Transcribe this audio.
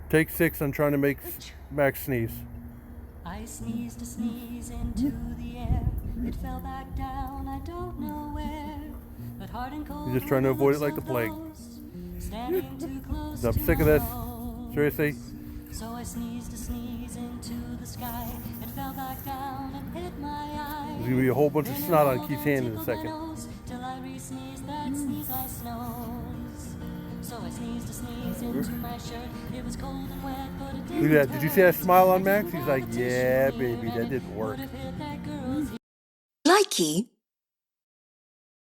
Take 6 on trying to make Max sneeze. I sneezed a sneeze into the air. It fell back down, I don't know where. But hard and cold. You're just trying to avoid it like the plague. Standing too close I'm to sick of this. my Seriously. So I sneezed a sneeze into the sky. It fell back down and hit my eye. There's gonna be a whole bunch of snot on Keith's hand in a second. Till I re-sneezed that sneeze I snows. So I sneezed a sneeze into my shirt. It was cold and wet, but it didn't. Look at that. Did you see that smile on Max? He's like, yeah, baby, that didn't work. Likey